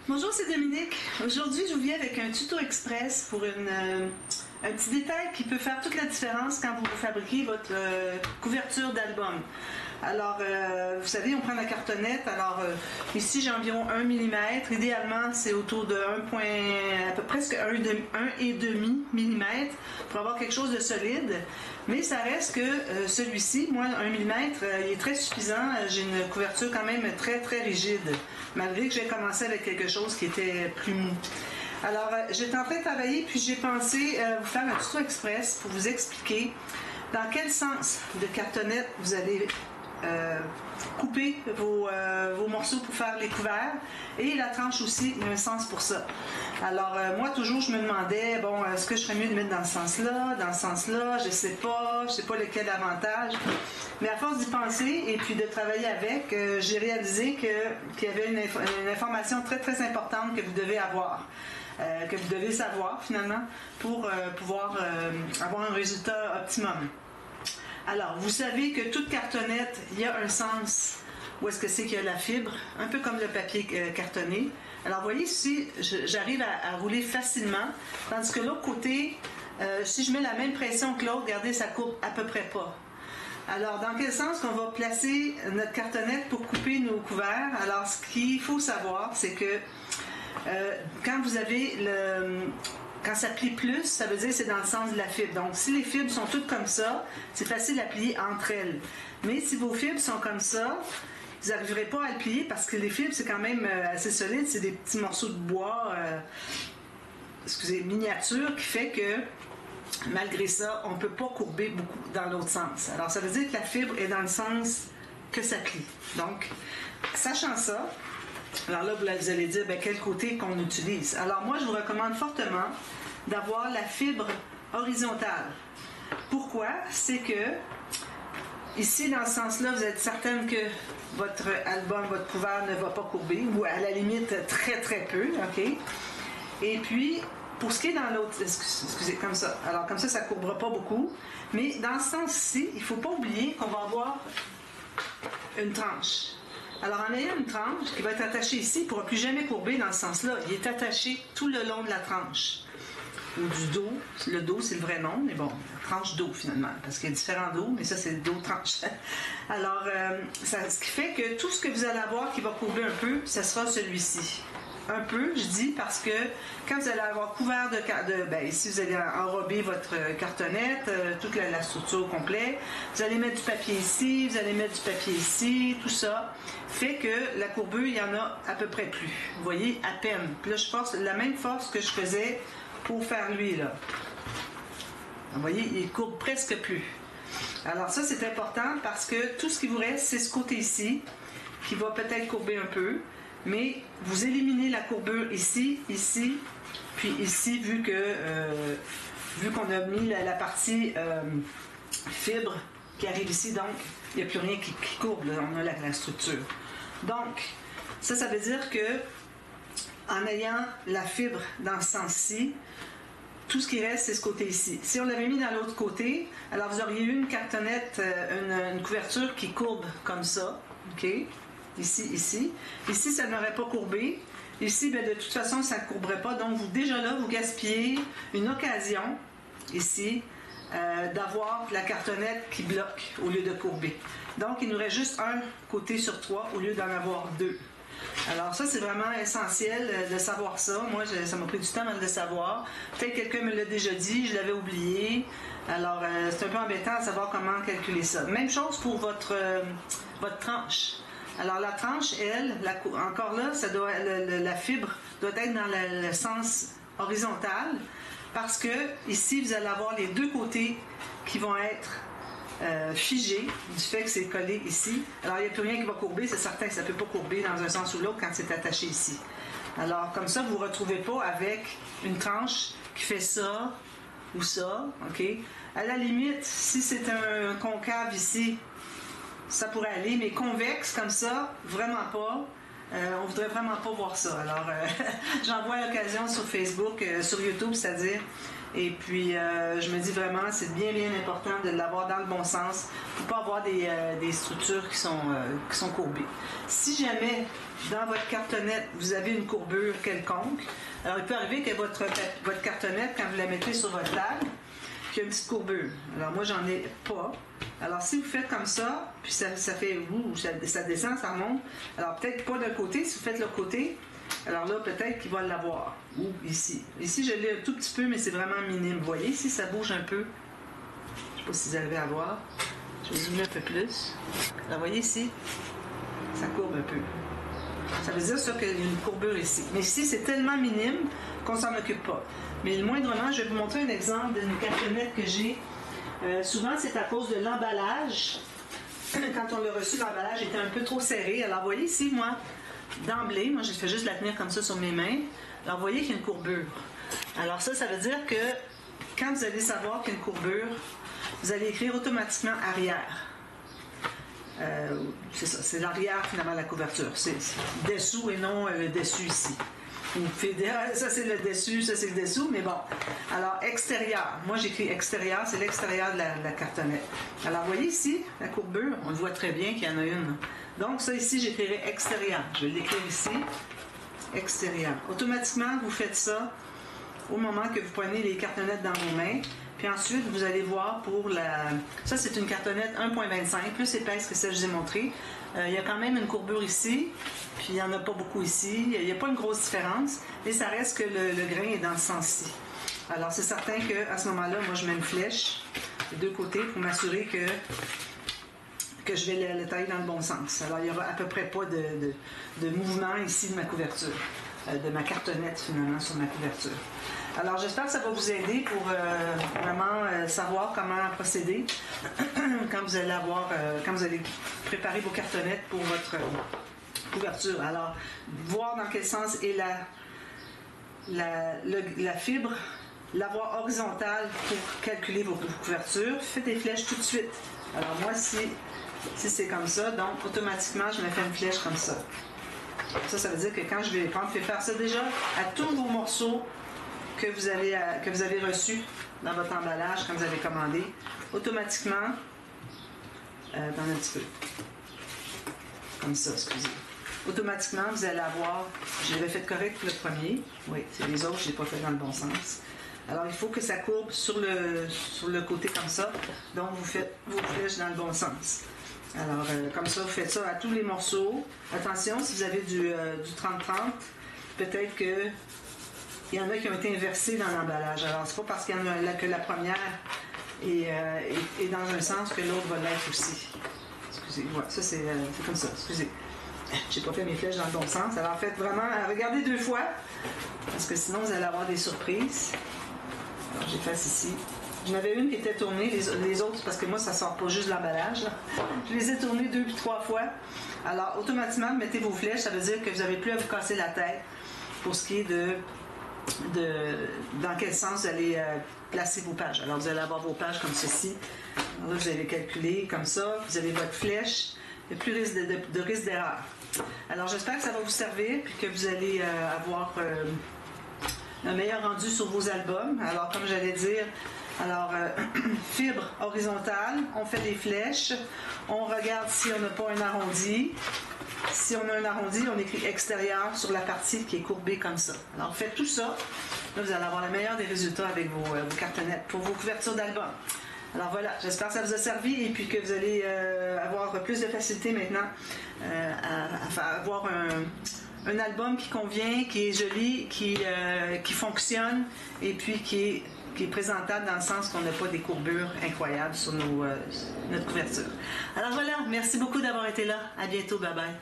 Bonjour, c'est Dominique. Aujourd'hui, je vous viens avec un tuto express pour un petit détail qui peut faire toute la différence quand vous fabriquez votre couverture d'album. Alors, vous savez, on prend la cartonnette. Alors, ici, j'ai environ 1 mm. Idéalement, c'est autour de presque 1,5 mm pour avoir quelque chose de solide. Mais ça reste que celui-ci, moi, 1 mm, il est très suffisant. J'ai une couverture quand même très, très rigide, malgré que j'ai commencé avec quelque chose qui était plus mou. Alors, j'étais en train de travailler, puis j'ai pensé vous faire un tuto express pour vous expliquer dans quel sens de cartonnette vous allez couper vos morceaux pour faire les couverts, et la tranche aussi, il y a un sens pour ça. Alors moi toujours je me demandais, bon, est-ce que je ferais mieux de mettre dans ce sens-là, je sais pas lequel avantage, mais à force d'y penser et puis de travailler avec, j'ai réalisé qu'il y avait une information très très importante que vous devez avoir. Que vous devez savoir finalement pour pouvoir avoir un résultat optimum. Alors, vous savez que toute cartonnette, il y a un sens où est-ce que c'est qu'il y a la fibre, un peu comme le papier cartonné. Alors, vous voyez ici, j'arrive à rouler facilement, tandis que l'autre côté, si je mets la même pression que l'autre, regardez, ça courbe à peu près pas. Alors, dans quel sens qu'on va placer notre cartonnette pour couper nos couverts? Alors, ce qu'il faut savoir, c'est que quand vous avez quand ça plie plus, ça veut dire que c'est dans le sens de la fibre. Donc, si les fibres sont toutes comme ça, c'est facile à plier entre elles. Mais si vos fibres sont comme ça, vous n'arriverez pas à le plier parce que les fibres, c'est quand même assez solide. C'est des petits morceaux de bois, miniatures, qui fait que, malgré ça, on ne peut pas courber beaucoup dans l'autre sens. Alors, ça veut dire que la fibre est dans le sens que ça plie. Donc, sachant ça, alors là, vous allez dire, quel côté qu'on utilise. Alors moi, je vous recommande fortement d'avoir la fibre horizontale. Pourquoi? C'est que, ici, dans ce sens-là, vous êtes certaine que votre album, votre couvert ne va pas courber, ou à la limite, très, très peu, OK? Et puis, pour ce qui est dans l'autre, excusez, comme ça. Alors, comme ça ne courbera pas beaucoup. Mais dans ce sens-ci, il ne faut pas oublier qu'on va avoir une tranche. Alors, en ayant une tranche qui va être attachée ici, il ne pourra plus jamais courber dans ce sens-là. Il est attaché tout le long de la tranche. Ou du dos. Le dos, c'est le vrai nom, mais bon, tranche dos finalement, parce qu'il y a différents dos, mais ça, c'est le dos tranche. Alors, ce qui fait que tout ce que vous allez avoir qui va courber un peu, ce sera celui-ci. Un peu, je dis, parce que quand vous allez avoir couvert ici vous allez enrober votre cartonnette, toute la structure complète, vous allez mettre du papier ici, vous allez mettre du papier ici, tout ça fait que la courbure, il y en a à peu près plus. Vous voyez, à peine. Puis là, je force la même force que je faisais pour faire lui, là. Vous voyez, il courbe presque plus. Alors ça, c'est important parce que tout ce qui vous reste, c'est ce côté ici, qui va peut-être courber un peu. Mais vous éliminez la courbure ici, ici, puis ici, vu qu'on a mis la partie fibre qui arrive ici, donc il n'y a plus rien qui courbe, là, on a la structure. Donc, ça veut dire que en ayant la fibre dans ce sens-ci, tout ce qui reste, c'est ce côté ici. Si on l'avait mis dans l'autre côté, alors vous auriez eu une cartonnette, une couverture qui courbe comme ça, OK? Ici, ici. Ici, ça n'aurait pas courbé. Ici, de toute façon, ça ne courberait pas. Donc, déjà là, vous gaspillez une occasion, ici, d'avoir la cartonnette qui bloque au lieu de courber. Donc, il nous reste juste un côté sur 3 au lieu d'en avoir 2. Alors ça, c'est vraiment essentiel de savoir ça. Moi, ça m'a pris du temps de le savoir. Peut-être quelqu'un me l'a déjà dit, je l'avais oublié. Alors, c'est un peu embêtant de savoir comment calculer ça. Même chose pour votre tranche. Alors la tranche, elle, encore là, la fibre doit être dans le sens horizontal parce que ici, vous allez avoir les deux côtés qui vont être figés du fait que c'est collé ici. Alors il n'y a plus rien qui va courber, c'est certain que ça ne peut pas courber dans un sens ou l'autre quand c'est attaché ici. Alors comme ça, vous ne vous retrouvez pas avec une tranche qui fait ça ou ça, OK? À la limite, si c'est un concave ici, ça pourrait aller, mais convexe comme ça, vraiment pas. on voudrait vraiment pas voir ça. Alors, j'en vois à l'occasion sur Facebook, sur YouTube, c'est-à-dire. Et puis, je me dis vraiment, c'est bien important de l'avoir dans le bon sens pour pas avoir des structures qui sont courbées. Si jamais, dans votre cartonnette, vous avez une courbure quelconque, alors il peut arriver que votre cartonnette, quand vous la mettez sur votre table, qu'il y a une petite courbure. Alors moi, j'en ai pas. Alors si vous faites comme ça, puis ça fait ça descend, ça monte. Alors peut-être pas d'un côté, si vous faites l'autre côté, alors là, peut-être qu'il va l'avoir. Ou ici. Ici, je l'ai un tout petit peu, mais c'est vraiment minime. Vous voyez, ici, ça bouge un peu. Je ne sais pas si vous arrivez à voir. Je vais zoomer un peu plus. Alors, vous voyez ici, ça courbe un peu. Ça veut dire ça qu'il y a une courbure ici. Mais ici, c'est tellement minime qu'on ne s'en occupe pas. Mais moindrement, je vais vous montrer un exemple d'une cartonnette que j'ai. Souvent, c'est à cause de l'emballage. Quand on l'a reçu, l'emballage était un peu trop serré. Alors, vous voyez ici, moi, d'emblée, moi, je fais juste la tenir comme ça sur mes mains. Alors, vous voyez qu'il y a une courbure. Alors, ça veut dire que quand vous allez savoir qu'il y a une courbure, vous allez écrire automatiquement arrière. C'est ça, c'est l'arrière finalement de la couverture. C'est dessous et non le dessus ici. Vous pouvez dire, ça c'est le dessus, ça c'est le dessous, mais bon. Alors, extérieur. Moi, j'écris extérieur, c'est l'extérieur de la cartonnette. Alors, vous voyez ici, la courbure, on le voit très bien qu'il y en a une. Donc, ça ici, j'écrirai extérieur. Je vais l'écrire ici, extérieur. Automatiquement, vous faites ça au moment que vous prenez les cartonnettes dans vos mains. Puis ensuite, vous allez voir pour la... Ça, c'est une cartonnette 1.25, plus épaisse que celle que je vous ai montrée. Il y a quand même une courbure ici, puis il n'y en a pas beaucoup ici. Il n'y a pas une grosse différence, mais ça reste que le grain est dans le sens-ci. Alors, c'est certain qu'à ce moment-là, moi, je mets une flèche des deux côtés pour m'assurer que je vais le tailler dans le bon sens. Alors, il n'y aura à peu près pas de mouvement ici de ma couverture, de ma cartonnette, finalement, sur ma couverture. Alors, j'espère que ça va vous aider pour vraiment savoir comment procéder quand vous allez préparer vos cartonnettes pour votre couverture. Alors, voir dans quel sens est la fibre, l'avoir horizontale pour calculer vos couvertures. Faites des flèches tout de suite. Alors, moi, si c'est comme ça, donc automatiquement, je me fais une flèche comme ça. Ça veut dire que quand je vais faire ça déjà à tous vos morceaux que vous avez reçus dans votre emballage quand vous avez commandé, automatiquement, attendez un petit peu, comme ça, excusez. Automatiquement, vous allez avoir, je l'avais fait correct pour le premier, oui, c'est les autres, je ne l'ai pas fait dans le bon sens. Alors, il faut que ça courbe sur le côté comme ça, donc vous faites vos flèches dans le bon sens. Alors, comme ça, vous faites ça à tous les morceaux. Attention, si vous avez du 30-30, peut-être que il y en a qui ont été inversés dans l'emballage. Alors, c'est pas parce qu'il y en a que la première est dans un sens que l'autre va l'être aussi. Excusez, ouais, ça c'est comme ça, excusez. J'ai pas fait mes flèches dans le bon sens. Alors, faites vraiment, regardez deux fois, parce que sinon, vous allez avoir des surprises. Alors, j'efface ici. J'en avais une qui était tournée, les autres, parce que moi, ça sort pas juste de l'emballage. Je les ai tournées 2 puis 3 fois. Alors, automatiquement, mettez vos flèches, ça veut dire que vous n'avez plus à vous casser la tête pour ce qui est dans quel sens vous allez placer vos pages. Alors, vous allez avoir vos pages comme ceci. Alors là, vous allez calculer comme ça. Vous avez votre flèche. Il n'y a plus de risque d'erreur. Alors, j'espère que ça va vous servir et que vous allez avoir un meilleur rendu sur vos albums. Alors, comme j'allais dire, fibre horizontale, on fait des flèches. On regarde si on n'a pas un arrondi. Si on a un arrondi, on écrit extérieur sur la partie qui est courbée comme ça. Alors, faites tout ça. Là, vous allez avoir le meilleur des résultats avec vos cartonnettes pour vos couvertures d'albums. Alors voilà, j'espère que ça vous a servi et puis que vous allez avoir plus de facilité maintenant à avoir un album qui convient, qui est joli, qui fonctionne et puis qui est présentable dans le sens qu'on n'a pas des courbures incroyables sur notre couverture. Alors voilà, merci beaucoup d'avoir été là. À bientôt, bye bye.